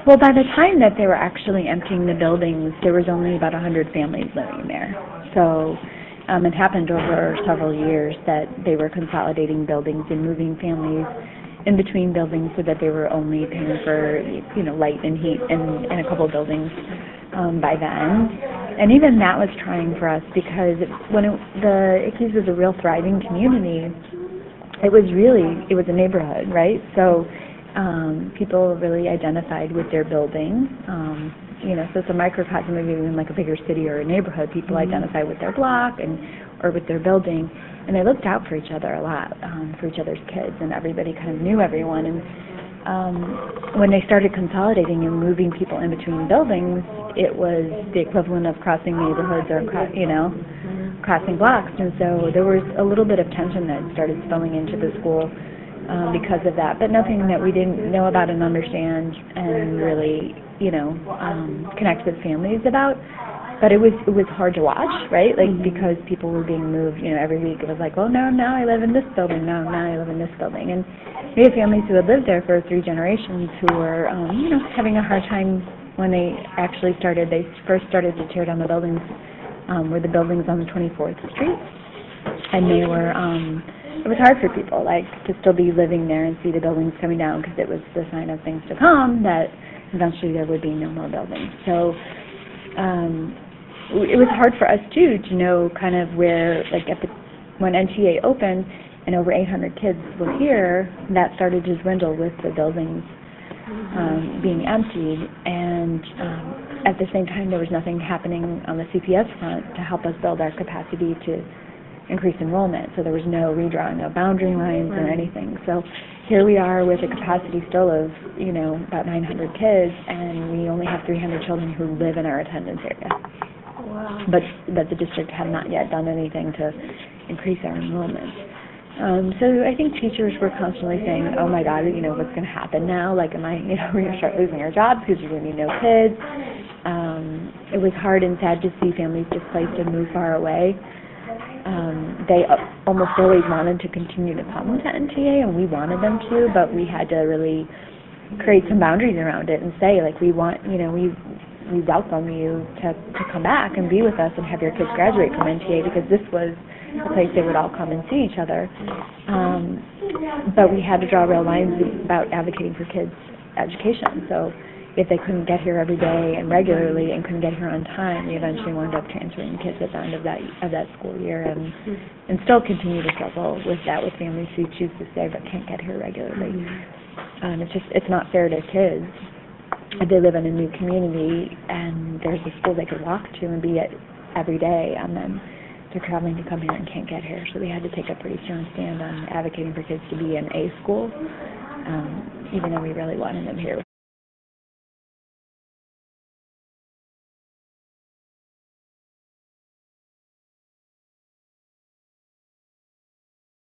Well, by the time that they were actually emptying the buildings, there was only about 100 families living there. So it happened over several years that they were consolidating buildings and moving families in between buildings so that they were only paying for, light and heat in a couple of buildings by then. And even that was trying for us because the Ickes was a real thriving community. It was a neighborhood, right? So people really identified with their building. So it's a microcosm of even like a bigger city or a neighborhood. People identify with their block or with their building, and they looked out for each other a lot, for each other's kids, and everybody kind of knew everyone. And when they started consolidating and moving people in between buildings, it was the equivalent of crossing neighborhoods or crossing blocks. And so there was a little bit of tension that started spilling into the school because of that, but nothing that we didn't know about and understand and really, connect with families about. But it was hard to watch, right? Like because people were being moved, every week. It was like, well, no, now I live in this building. Now I live in this building. And we had families who had lived there for 3 generations who were, having a hard time when they actually started. They first started to tear down the buildings, were the buildings on the 24th Street, and they were. It was hard for people, to still be living there and see the buildings coming down because it was the sign of things to come that eventually there would be no more buildings. So it was hard for us, too, to know kind of where, when NTA opened and over 800 kids were here, that started to dwindle with the buildings being emptied. And at the same time, there was nothing happening on the CPS front to help us build our capacity to increase enrollment, so there was no redrawing of boundary lines or anything. So here we are with a capacity still of, about 900 kids, and we only have 300 children who live in our attendance area. Wow. But the district had not yet done anything to increase our enrollment. So I think teachers were constantly saying, oh my God, what's going to happen now? We're going to start losing our jobs because there's going to be no kids. It was hard and sad to see families displaced and move far away. They almost always wanted to continue to come to NTA, and we wanted them to, but we had to really create some boundaries around it and say, we want, we welcome you to come back and be with us and have your kids graduate from NTA, because this was a place they would all come and see each other. But we had to draw real lines about advocating for kids' education. So if they couldn't get here every day and regularly and couldn't get here on time, we eventually wound up transferring kids at the end of that school year, and still continue to struggle with that with families who choose to stay but can't get here regularly. It's not fair to kids. They live in a new community and there's a school they could walk to and be at every day, and then they're traveling to come here and can't get here. So we had to take a pretty strong stand on advocating for kids to be in a school, even though we really wanted them here.